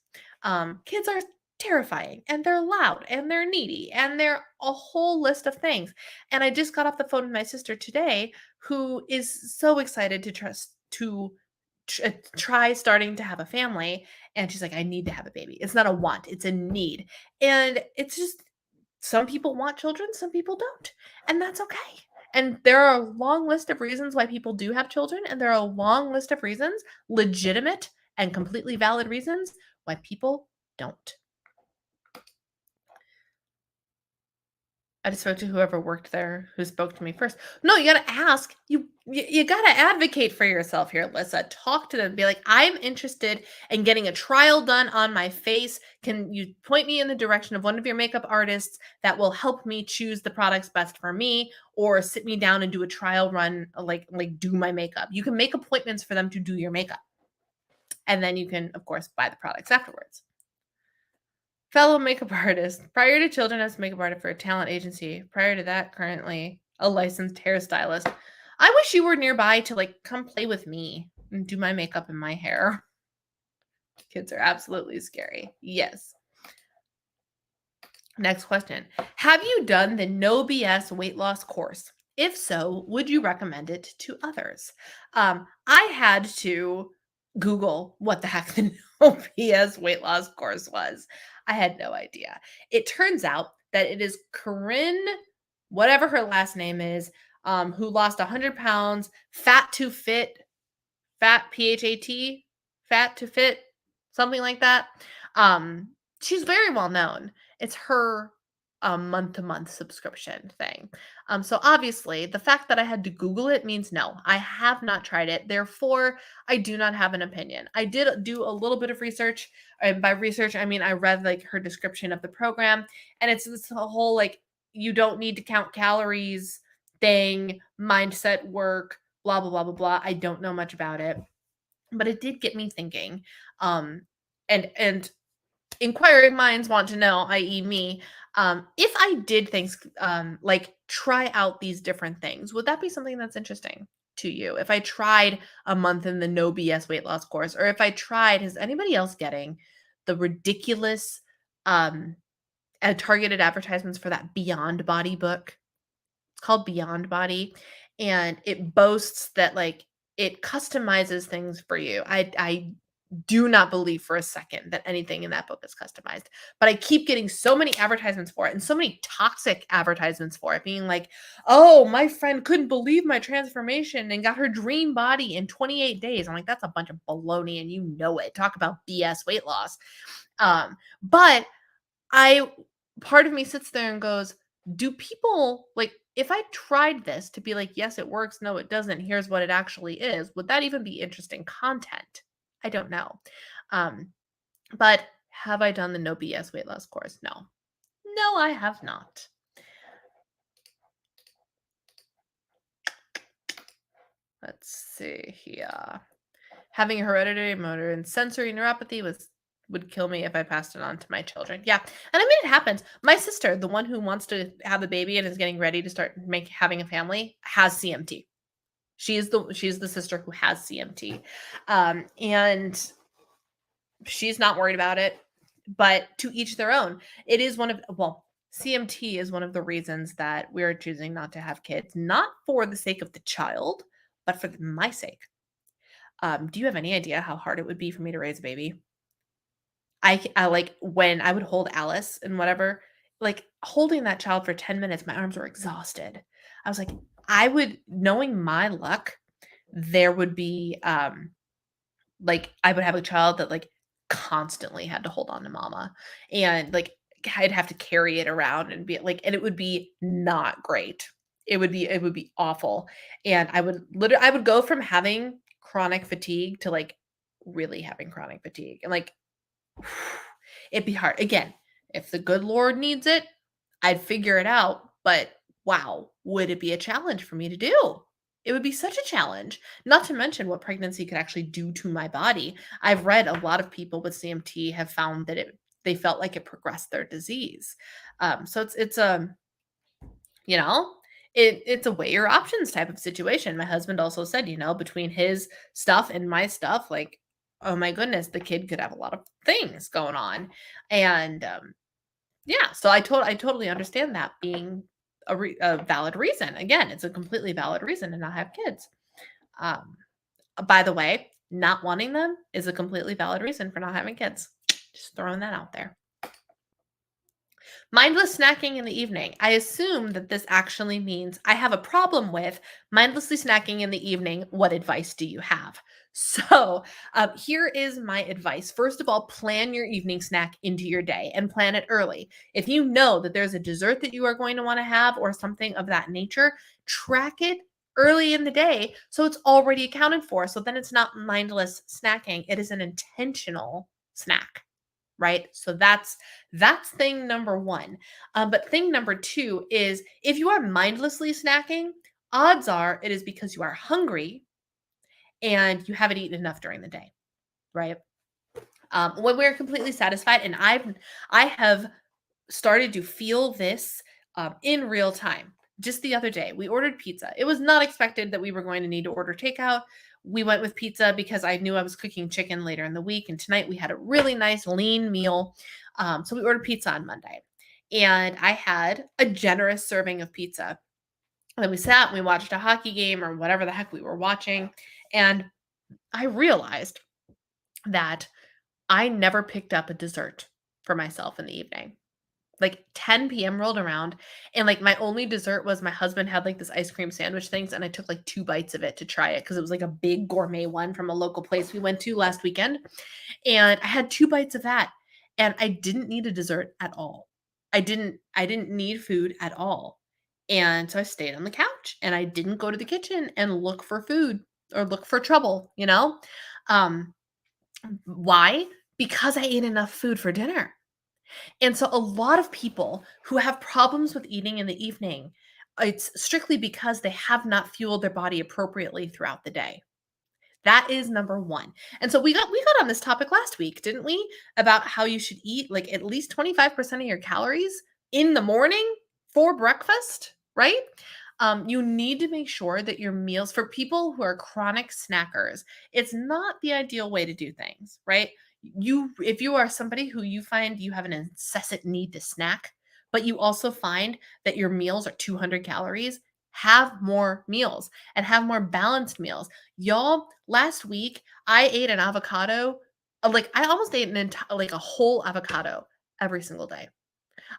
Kids are terrifying, and they're loud, and they're needy, and they're a whole list of things. And I just got off the phone with my sister today, who is so excited to try starting to have a family, and she's like, "I need to have a baby." It's not a want; it's a need, and it's just some people want children, some people don't, and that's okay. And there are a long list of reasons why people do have children, and there are a long list of reasons, legitimate and completely valid reasons, why people don't. I just spoke to whoever worked there who spoke to me first. No, you gotta ask. You gotta advocate for yourself here, Lissa. Talk to them. Be like, I'm interested in getting a trial done on my face. Can you point me in the direction of one of your makeup artists that will help me choose the products best for me, or sit me down and do a trial run, like do my makeup. You can make appointments for them to do your makeup, and then you can, of course, buy the products afterwards. Fellow makeup artist. Prior to children as makeup artist for a talent agency. Prior to that, currently a licensed hairstylist. I wish you were nearby to like come play with me and do my makeup and my hair. Kids are absolutely scary. Yes. Next question. Have you done the No BS weight loss course? If so, would you recommend it to others? I had to Google what the heck the No BS weight loss course was. I had no idea. It turns out that it is Corinne, whatever her last name is, who lost 100 pounds, fat to fit, fat, PHAT, fat to fit, something like that. She's very well known. It's her month-to-month subscription thing. So obviously, the fact that I had to Google it means no, I have not tried it. Therefore, I do not have an opinion. I did do a little bit of research. And by research, I mean I read like her description of the program, and it's this whole like you don't need to count calories thing, mindset work, blah blah blah blah blah. I don't know much about it, but it did get me thinking. And inquiring minds want to know, i.e., me, if I did things like try out these different things, would that be something that's interesting to you? If I tried a month in the No BS weight loss course, or if I tried, is anybody else getting the ridiculous targeted advertisements for that Beyond Body book? It's called Beyond Body, and it boasts that like it customizes things for you. I do not believe for a second that anything in that book is customized. But I keep getting so many advertisements for it and so many toxic advertisements for it, being like, oh, my friend couldn't believe my transformation and got her dream body in 28 days. I'm like, that's a bunch of baloney and you know it. Talk about BS weight loss. But part of me sits there and goes, do people like, if I tried this to be like, yes, it works, no, it doesn't, here's what it actually is, would that even be interesting content? I don't know. But have I done the No BS weight loss course? No. No, I have not. Let's see here. Having a hereditary motor and sensory neuropathy would kill me if I passed it on to my children. Yeah. And I mean, it happens. My sister, the one who wants to have a baby and is getting ready to start having a family, has CMT. She's the sister who has CMT. And she's not worried about it, but to each their own. It is CMT is one of the reasons that we're choosing not to have kids, not for the sake of the child, but for my sake. Do you have any idea how hard it would be for me to raise a baby? I like when I would hold Alice and whatever, like holding that child for 10 minutes, my arms were exhausted. I was like, I would, knowing my luck, there would be like I would have a child that like constantly had to hold on to mama, and like I'd have to carry it around and be like, and it would be not great. It would be awful. And I would go from having chronic fatigue to like really having chronic fatigue. And like it'd be hard. Again, if the good Lord needs it, I'd figure it out. But wow, would it be a challenge for me to do? It would be such a challenge, not to mention what pregnancy could actually do to my body. I've read a lot of people with CMT have found that they felt like it progressed their disease. So it's a you know it's a weigh your options type of situation. My husband also said, between his stuff and my stuff, like, oh my goodness, the kid could have a lot of things going on. And yeah, so I totally understand that being a valid reason. Again, it's a completely valid reason to not have kids. Um, by the way, not wanting them is a completely valid reason for not having kids. Just throwing that out there. Mindless snacking in the evening. I assume that this actually means I have a problem with mindlessly snacking in the evening. What advice do you have? So, here is my advice. First of all, plan your evening snack into your day and plan it early. If you know that there's a dessert that you are going to want to have or something of that nature, track it early in the day so it's already accounted for. So then it's not mindless snacking, it is an intentional snack, right? So that's thing number one. But thing number two is if you are mindlessly snacking, odds are it is because you are hungry and you haven't eaten enough during the day, right? When we're completely satisfied, and I have started to feel this in real time. Just the other day, we ordered pizza. It was not expected that we were going to need to order takeout. We went with pizza because I knew I was cooking chicken later in the week. And tonight we had a really nice lean meal. So we ordered pizza on Monday. And I had a generous serving of pizza. And then we sat and we watched a hockey game or whatever the heck we were watching. And I realized that I never picked up a dessert for myself in the evening. Like 10 PM rolled around, and like my only dessert was my husband had like this ice cream sandwich things, and I took like 2 bites of it to try it because it was like a big gourmet one from a local place we went to last weekend. And I had 2 bites of that, and I didn't need a dessert at all. I didn't need food at all. And so I stayed on the couch and I didn't go to the kitchen and look for food or look for trouble, you know? Um, why? Because I ate enough food for dinner. And so a lot of people who have problems with eating in the evening, it's strictly because they have not fueled their body appropriately throughout the day. That is number 1. And so we got on this topic last week, didn't we? About how you should eat like at least 25% of your calories in the morning for breakfast, right? You need to make sure that your meals for people who are chronic snackers, it's not the ideal way to do things, right? If you are somebody who you find you have an incessant need to snack, but you also find that your meals are 200 calories, have more meals and have more balanced meals. Y'all, last week I ate an avocado. Like I almost ate an entire like a whole avocado every single day.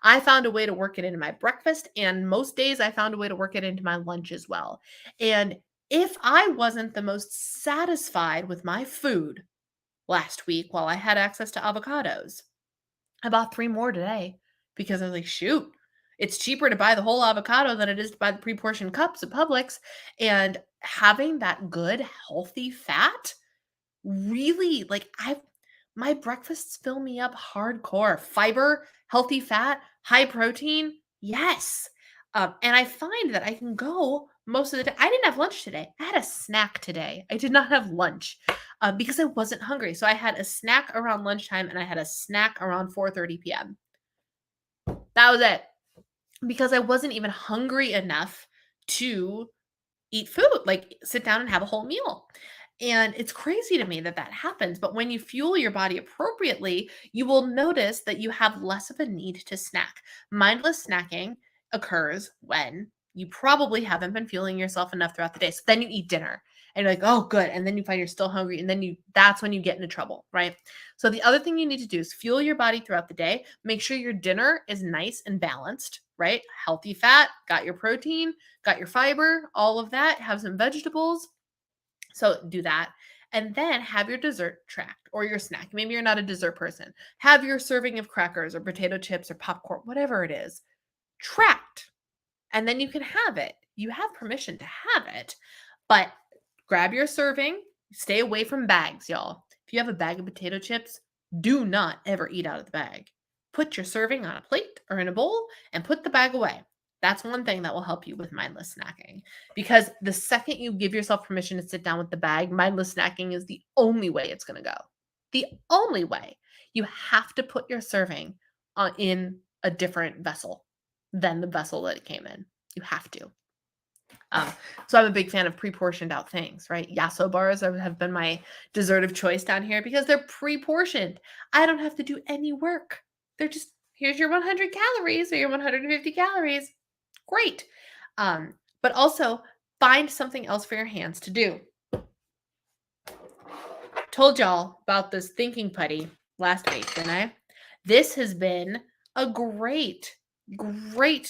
I found a way to work it into my breakfast, and most days I found a way to work it into my lunch as well. And if I wasn't the most satisfied with my food last week while I had access to avocados, I bought 3 more today because I was like, shoot, it's cheaper to buy the whole avocado than it is to buy the pre-portioned cups at Publix. And having that good, healthy fat really like I've my breakfasts fill me up hardcore. Fiber, healthy fat, high protein. Yes. And I find that I can go most of the time. I didn't have lunch today. I had a snack today. I did not have lunch because I wasn't hungry. So I had a snack around lunchtime and I had a snack around 4:30 p.m. That was it because I wasn't even hungry enough to eat food, like sit down and have a whole meal. And it's crazy to me that that happens. But when you fuel your body appropriately, you will notice that you have less of a need to snack. Mindless snacking occurs when you probably haven't been fueling yourself enough throughout the day. So then you eat dinner and you're like, oh, good. And then you find you're still hungry. And then that's when you get into trouble, right? So the other thing you need to do is fuel your body throughout the day. Make sure your dinner is nice and balanced, right? Healthy fat, got your protein, got your fiber, all of that. Have some vegetables. So do that. And then have your dessert tracked or your snack. Maybe you're not a dessert person. Have your serving of crackers or potato chips or popcorn, whatever it is, tracked. And then you can have it. You have permission to have it. But grab your serving. Stay away from bags, y'all. If you have a bag of potato chips, do not ever eat out of the bag. Put your serving on a plate or in a bowl and put the bag away. That's one thing that will help you with mindless snacking. Because the second you give yourself permission to sit down with the bag, mindless snacking is the only way it's going to go. The only way. You have to put your serving in a different vessel than the vessel that it came in. You have to. So I'm a big fan of pre-portioned out things, right? Yasso bars have been my dessert of choice down here because they're pre-portioned. I don't have to do any work. They're just, here's your 100 calories or your 150 calories. Great. But also find something else for your hands to do. Told y'all about this thinking putty last week, didn't I? This has been a great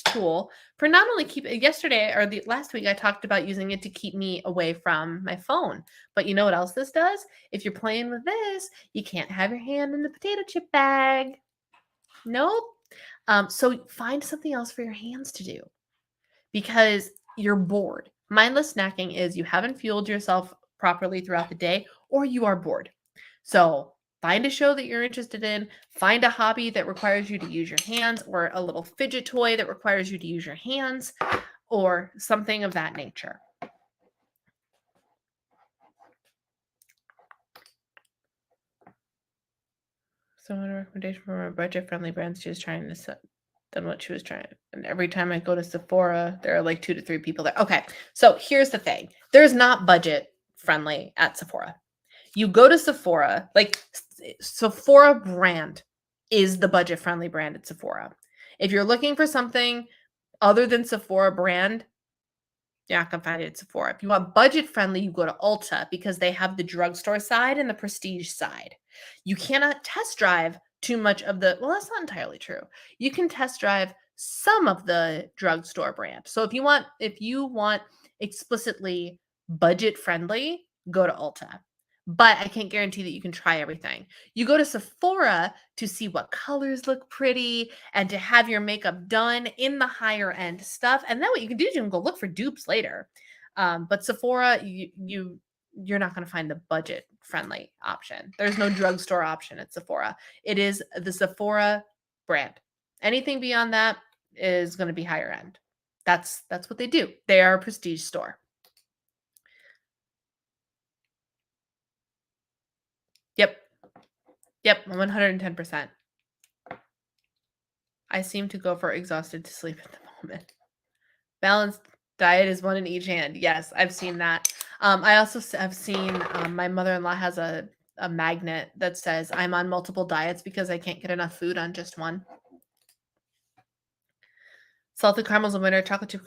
tool for not only yesterday or the last week I talked about using it to keep me away from my phone. But you know what else this does? If you're playing with this, you can't have your hand in the potato chip bag. Nope. So find something else for your hands to do because you're bored. Mindless snacking is you haven't fueled yourself properly throughout the day or you are bored. So find a show that you're interested in, find a hobby that requires you to use your hands or a little fidget toy that requires you to use your hands or something of that nature. So a recommendation from a budget-friendly brand she was trying to set than what she was trying. And every time I go to Sephora, there are like 2 to 3 people there. Okay, so here's the thing. There's not budget friendly at Sephora. You go to Sephora, like Sephora brand is the budget friendly brand at Sephora. If you're looking for something other than Sephora brand, you're not gonna find it at Sephora. If you want budget friendly, you go to Ulta because they have the drugstore side and the prestige side. You cannot test drive too much of well, that's not entirely true. You can test drive some of the drugstore brand. So if you want explicitly budget friendly, go to Ulta. But I can't guarantee that you can try everything. You go to Sephora to see what colors look pretty and to have your makeup done in the higher end stuff. And then what you can do is you can go look for dupes later. But Sephora, you're not going to find the budget friendly option. There's no drugstore option at Sephora. It is the Sephora brand. Anything beyond that is going to be higher end. That's what they do. They are a prestige store. Yep, 110%. I seem to go for exhausted to sleep at the moment. Balanced diet is one in each hand. Yes, I've seen that. I also have seen my mother-in-law has a magnet that says I'm on multiple diets because I can't get enough food on just one. Salted caramels and winter chocolate chip.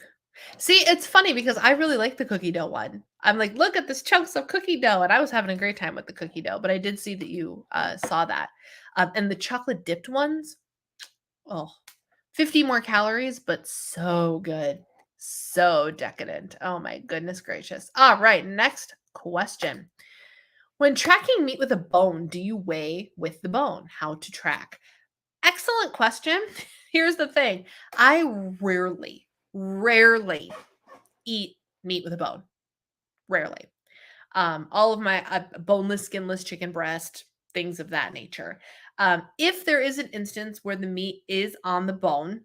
See, it's funny because I really like the cookie dough one. I'm like, look at this chunks of cookie dough. And I was having a great time with the cookie dough, but I did see that you saw that. And the chocolate dipped ones, oh, 50 more calories, but so good. So decadent. Oh my goodness gracious. All right, next question. When tracking meat with a bone, do you weigh with the bone? How to track? Excellent question. Here's the thing. I rarely eat meat with a bone. Rarely. All of my boneless, skinless chicken breast, things of that nature. If there is an instance where the meat is on the bone,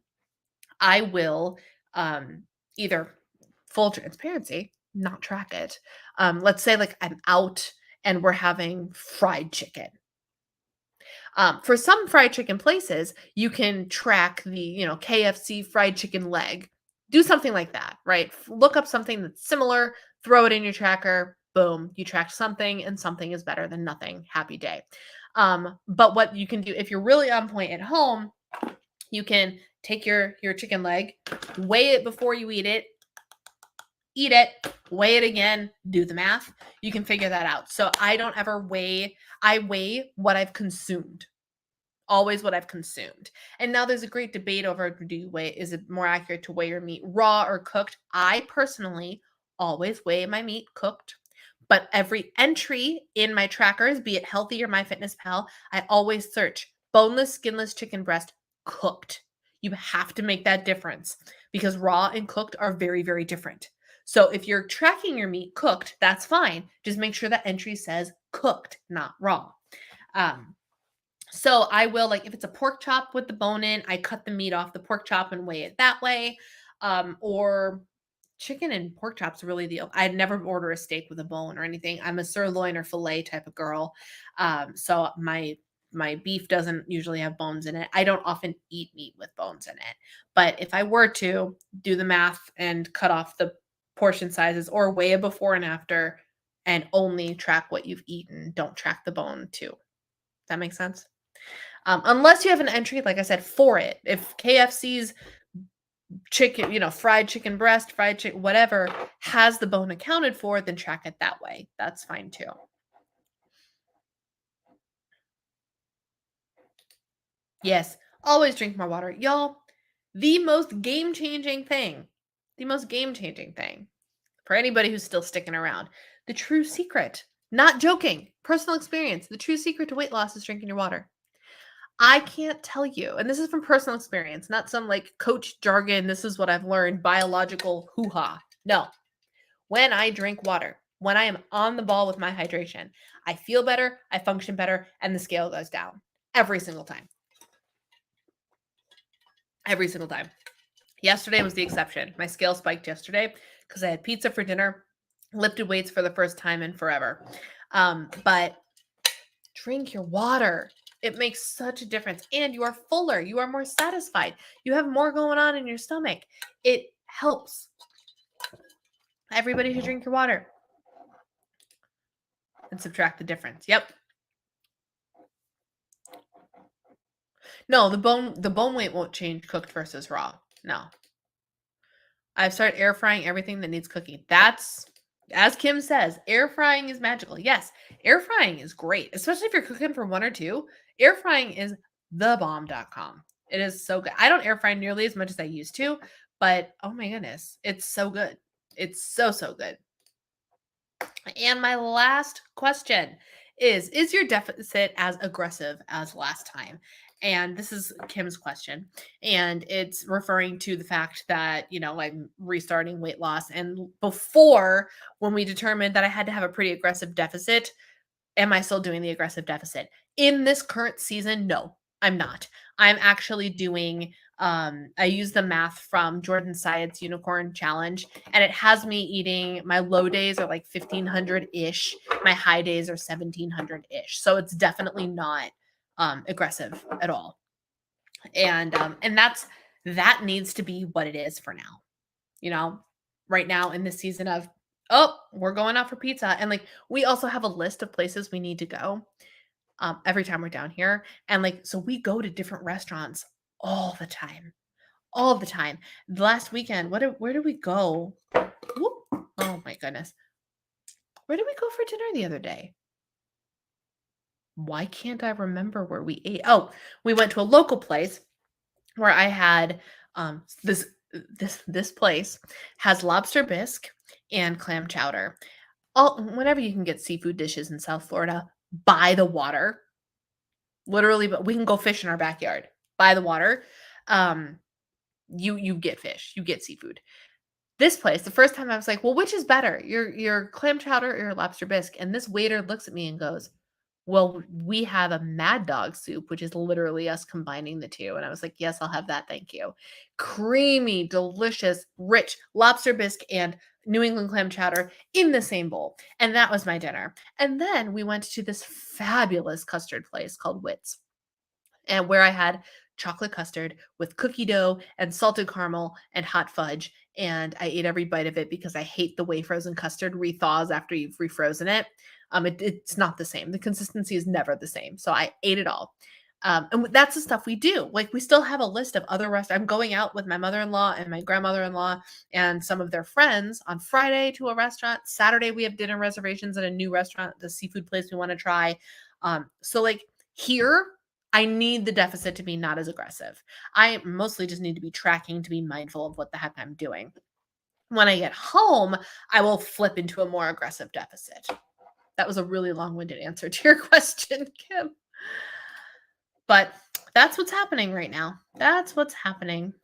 I will either full transparency, not track it. Let's say like I'm out and we're having fried chicken. For some fried chicken places, you can track the, KFC fried chicken leg Do something like that, right? Look up something that's similar, throw it in your tracker, boom, you tracked something, and something is better than nothing. Happy day. But what you can do if you're really on point at home, you can take your chicken leg, weigh it before you eat it, weigh it again, do the math. You can figure that out. So I don't ever weigh, I weigh what I've consumed. Always what I've consumed. And now there's a great debate over, do you weigh, is it more accurate to weigh your meat raw or cooked? I personally always weigh my meat cooked, but every entry in my trackers, be it Healthy or MyFitnessPal, I always search boneless, skinless chicken breast cooked. You have to make that difference because raw and cooked are very, very different. So if you're tracking your meat cooked, that's fine. Just make sure that entry says cooked, not raw. So I will, like, if it's a pork chop with the bone in, I cut the meat off the pork chop and weigh it that way. Or chicken and pork chops really I'd never order a steak with a bone or anything. I'm a sirloin or filet type of girl. So my beef doesn't usually have bones in it. I don't often eat meat with bones in it. But if I were to do the math and cut off the portion sizes or weigh a before and after and only track what you've eaten, don't track the bone too. That makes sense? Unless you have an entry, like I said, for it. If KFC's chicken, fried chicken breast, fried chicken, whatever, has the bone accounted for, then track it that way. That's fine too. Yes, always drink more water. Y'all, the most game-changing thing for anybody who's still sticking around, the true secret, not joking, personal experience, the true secret to weight loss is drinking your water. I can't tell you, and this is from personal experience, not some like coach jargon. This is what I've learned, biological hoo-ha. No. When I drink water, when I am on the ball with my hydration, I feel better, I function better, and the scale goes down every single time. Every single time. Yesterday was the exception. My scale spiked yesterday because I had pizza for dinner, lifted weights for the first time in forever. But drink your water. It makes such a difference. And you are fuller. You are more satisfied. You have more going on in your stomach. It helps. Everybody should drink your water. And subtract the difference. Yep. No, the bone weight won't change cooked versus raw. No. I've started air frying everything that needs cooking. That's, as Kim says, air frying is magical. Yes, air frying is great, especially if you're cooking for one or two. Air frying is thebomb.com. It is so good. I don't air fry nearly as much as I used to, but oh my goodness, it's so good. It's so, so good. And my last question is your deficit as aggressive as last time? And this is Kim's question. And it's referring to the fact that, I'm restarting weight loss. And before, when we determined that I had to have a pretty aggressive deficit, am I still doing the aggressive deficit? In this current season, no, I'm not. I'm actually doing, I use the math from Jordan Syatt's Unicorn Challenge, and it has me eating, my low days are like 1,500-ish. My high days are 1,700-ish. So it's definitely not aggressive at all. And that needs to be what it is for now. Right now in this season of, oh, we're going out for pizza. And like, we also have a list of places we need to go every time we're down here. And like, so we go to different restaurants all the time. All the time. Last weekend, where did we go? Whoop. Oh my goodness. Where did we go for dinner the other day? Why can't I remember where we ate? Oh, we went to a local place where I had this place has lobster bisque and clam chowder. Whenever you can get seafood dishes in South Florida, by the water. Literally, but we can go fish in our backyard. By the water. You get fish, you get seafood. This place, the first time I was like, well, which is better? Your clam chowder or your lobster bisque? And this waiter looks at me and goes, well, we have a Mad Dog soup, which is literally us combining the two. And I was like, yes, I'll have that. Thank you. Creamy, delicious, rich lobster bisque and New England clam chowder in the same bowl. And that was my dinner. And then we went to this fabulous custard place called Wits, and where I had chocolate custard with cookie dough and salted caramel and hot fudge. And I ate every bite of it because I hate the way frozen custard rethaws after you've refrozen it. It's not the same. The consistency is never the same. So I ate it all. And that's the stuff we do. Like, we still have a list of other restaurants. I'm going out with my mother-in-law and my grandmother-in-law and some of their friends on Friday to a restaurant. Saturday, we have dinner reservations at a new restaurant, the seafood place we want to try. So like here, I need the deficit to be not as aggressive. I mostly just need to be tracking to be mindful of what the heck I'm doing. When I get home, I will flip into a more aggressive deficit. That was a really long-winded answer to your question, Kim. But that's what's happening right now. That's what's happening.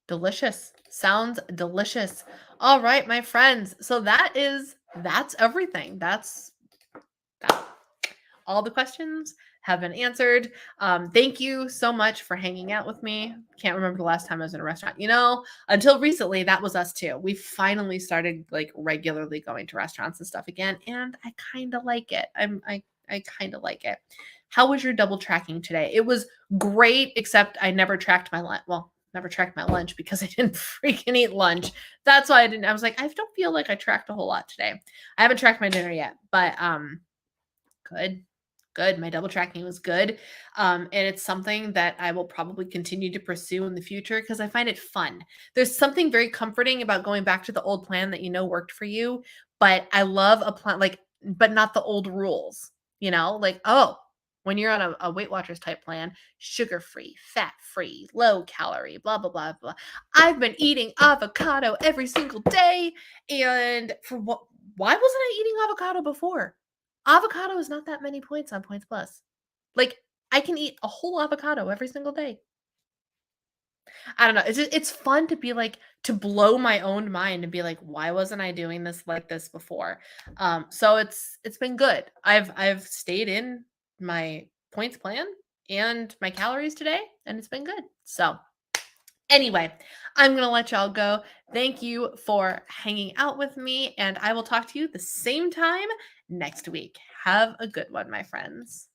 Delicious. Sounds delicious. All right, my friends. So that's everything. That's that. All the questions have been answered. Thank you so much for hanging out with me. Can't remember the last time I was in a restaurant. Until recently, that was us too. We finally started like regularly going to restaurants and stuff again, and I kind of like it. I kind of like it. How was your double tracking today? It was great, except I never tracked my lunch. Well, never tracked my lunch because I didn't freaking eat lunch. That's why I didn't. I was like, I don't feel like I tracked a whole lot today. I haven't tracked my dinner yet, but good. My double tracking was good. And it's something that I will probably continue to pursue in the future because I find it fun. There's something very comforting about going back to the old plan that worked for you, but I love a plan but not the old rules, like, oh, when you're on a Weight Watchers type plan, sugar-free, fat-free, low calorie, blah, blah, blah, blah. I've been eating avocado every single day. And why wasn't I eating avocado before? Avocado is not that many points on Points Plus. Like, I can eat a whole avocado every single day. I don't know. It's fun to be like, to blow my own mind and be like, why wasn't I doing this like this before? So it's been good. I've stayed in my points plan and my calories today, and it's been good. So anyway, I'm going to let y'all go. Thank you for hanging out with me, and I will talk to you the same time next week. Have a good one, my friends.